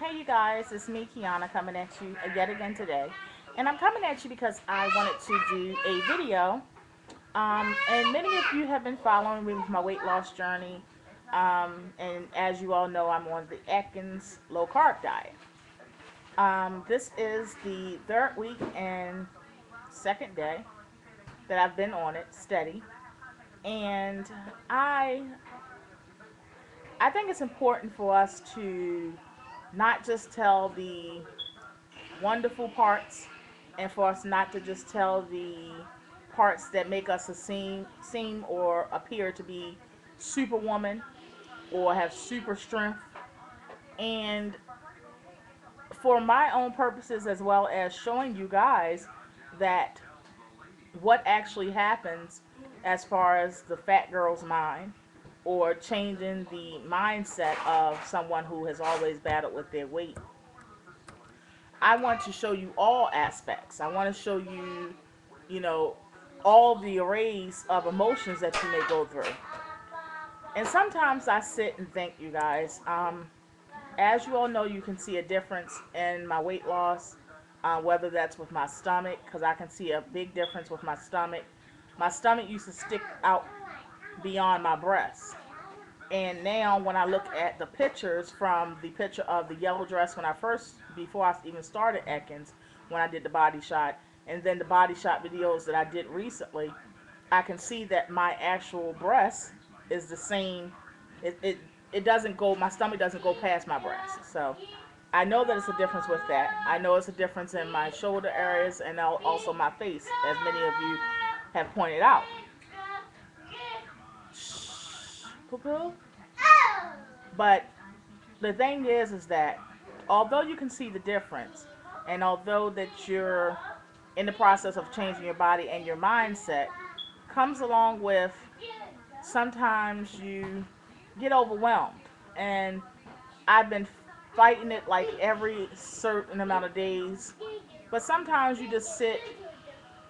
Hey you guys, it's me Kiana coming at you yet again today. And I'm coming at you because I wanted to do a video. And many of you have been following me with my weight loss journey. And as you all know, I'm on the Atkins low carb diet. This is the third week and second day that I've been on it steady. And I I think it's important for us to not just tell the wonderful parts and for us not to just tell the parts that make us seem or appear to be superwoman or have super strength. And for my own purposes, as well as showing you guys that what actually happens as far as the fat girl's mind or changing the mindset of someone who has always battled with their weight. I want to show you all aspects. I want to show you, you know, all the arrays of emotions that you may go through. And sometimes I sit and think, you guys, as you all know, you can see a difference in my weight loss, whether that's with my stomach, because I can see a big difference with my stomach. My stomach used to stick out beyond my breast. And now when I look at the pictures from the picture of the yellow dress when I first, before I even started Atkins, when I did the body shot, and then the body shot videos that I did recently, I can see that my actual breast is the same. It doesn't go, my stomach doesn't go past my breast. So I know that it's a difference with that. I know it's a difference in my shoulder areas and also my face, as many of you have pointed out. Shh, poo-poo. But the thing is that although you can see the difference, and although that you're in the process of changing your body and your mindset, comes along with sometimes you get overwhelmed. And I've been fighting it like every certain amount of days. But sometimes you just sit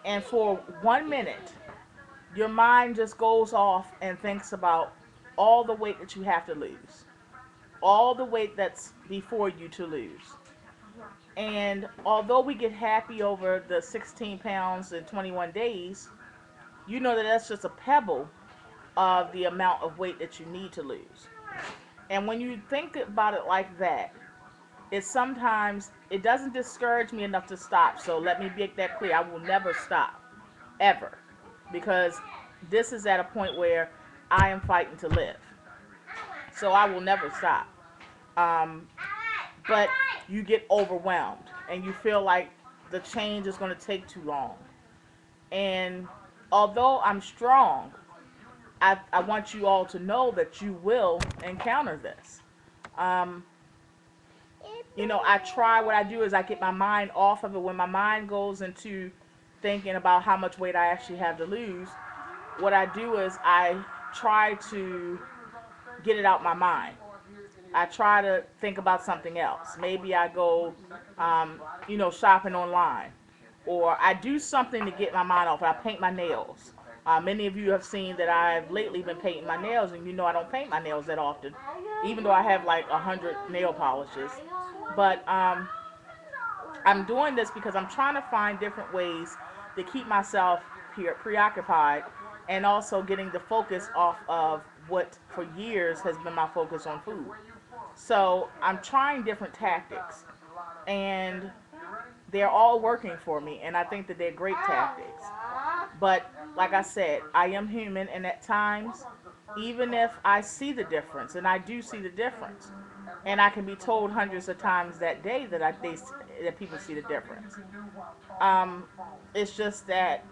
and for 1 minute, your mind just goes off and thinks about all the weight that you have to lose, all the weight that's before you to lose. And although we get happy over the 16 pounds in 21 days, you know that that's just a pebble of the amount of weight that you need to lose. And when you think about it like that, it doesn't discourage me enough to stop. So let me make that clear. I will never stop, ever, because this is at a point where I am fighting to live. So I will never stop. Um, but you get overwhelmed and you feel like the change is going to take too long. And although I'm strong, I want you all to know that you will encounter this. Um, I try, what I do is I get my mind off of it. When my mind goes into thinking about how much weight I actually have to lose, what I do is I try to get it out my mind. I try to think about something else. Maybe I go, shopping online, or I do something to get my mind off. I paint my nails. Many of you have seen that I've lately been painting my nails, and you know I don't paint my nails that often, even though I have like 100 nail polishes. But I'm doing this because I'm trying to find different ways to keep myself preoccupied and also getting the focus off of what for years has been my focus on food. So I'm trying different tactics, and they're all working for me, and I think that they're great tactics. But like I said, I am human, and at times, even if I see the difference, and I do see the difference, and I can be told hundreds of times that day that people see the difference. Um, it's just that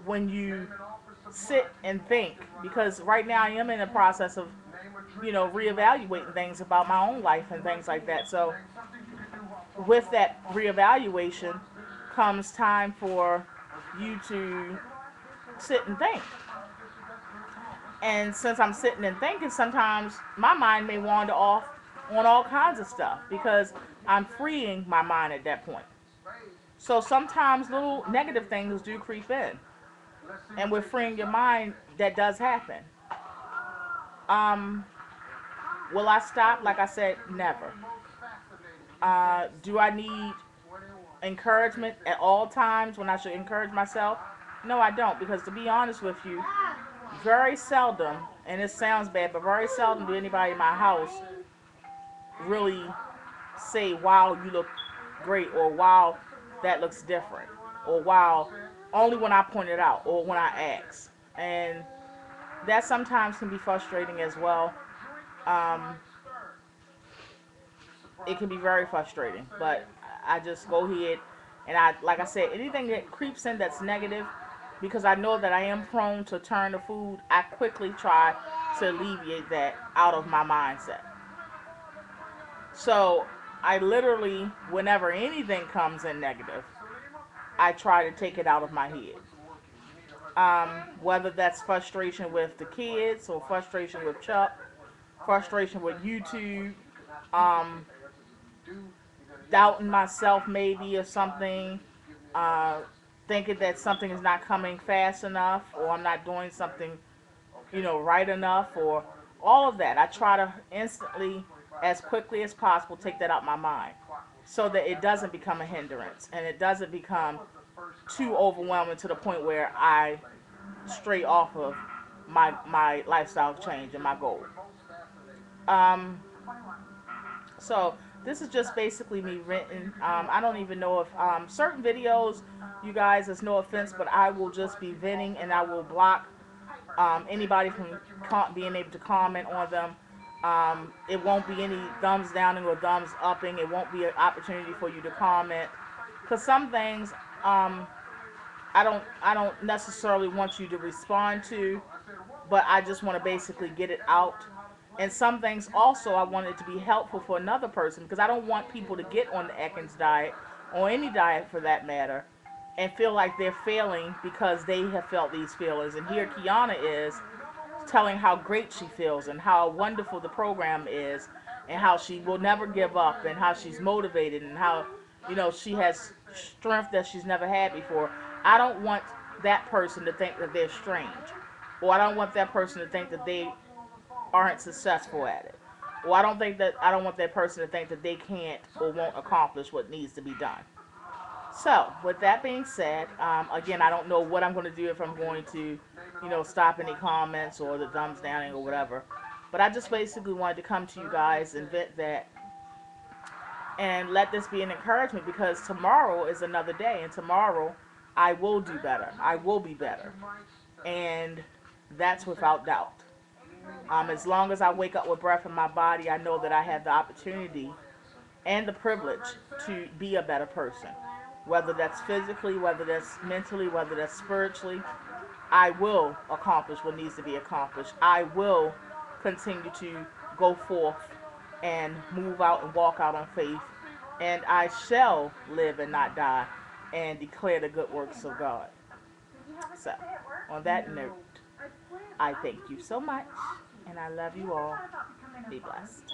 when you sit and think, because right now I am in the process of reevaluating things about my own life and things like that. So with that reevaluation comes time for you to sit and think. And since I'm sitting and thinking, sometimes my mind may wander off on all kinds of stuff because I'm freeing my mind at that point. So sometimes little negative things do creep in. And with freeing your mind, that does happen. Um, will I stop? Like I said, never. Do I need encouragement at all times when I should encourage myself? No, I don't, because to be honest with you, very seldom, and it sounds bad, but very seldom do anybody in my house really say, wow, you look great, or wow, that looks different, or wow, only when I point it out or when I ask. And that sometimes can be frustrating as well. Um, it can be very frustrating, but I just go ahead and like I said, anything that creeps in that's negative, because I know that I am prone to turn to food, I quickly try to alleviate that out of my mindset. So I literally, whenever anything comes in negative, I try to take it out of my head. Whether that's frustration with the kids or frustration with Chuck, frustration with YouTube, um, doubting myself maybe or something, uh, thinking that something is not coming fast enough or I'm not doing something, right enough, or all of that. I try to instantly, as quickly as possible, take that out my mind so that it doesn't become a hindrance and it doesn't become too overwhelming to the point where I stray off of my lifestyle change and my goal. Um, so this is just basically me written. I don't even know if certain videos, you guys, it's no offense, but I will just be venting and I will block anybody from being able to comment on them. It won't be any thumbs downing or thumbs upping. It won't be an opportunity for you to comment, because some things I don't necessarily want you to respond to, but I just want to basically get it out. And some things also I want it to be helpful for another person, because I don't want people to get on the Atkins diet or any diet for that matter and feel like they're failing because they have felt these feelings. And here Kiana is telling how great she feels and how wonderful the program is and how she will never give up and how she's motivated and how she has strength that she's never had before. I don't want that person to think that they're strange, or I don't want that person to think that they aren't successful at it, or I don't want that person to think that they can't or won't accomplish what needs to be done. So, with that being said, again, I don't know what I'm going to do, if I'm going to, stop any comments or the thumbs downing or whatever. But I just basically wanted to come to you guys and vent that and let this be an encouragement, because tomorrow is another day, and tomorrow I will do better. I will be better. And that's without doubt. As long as I wake up with breath in my body, I know that I have the opportunity and the privilege to be a better person. Whether that's physically, whether that's mentally, whether that's spiritually, I will accomplish what needs to be accomplished. I will continue to go forth and move out and walk out on faith. And I shall live and not die and declare the good works of God. So, on that note, I thank you so much, and I love you all. Be blessed.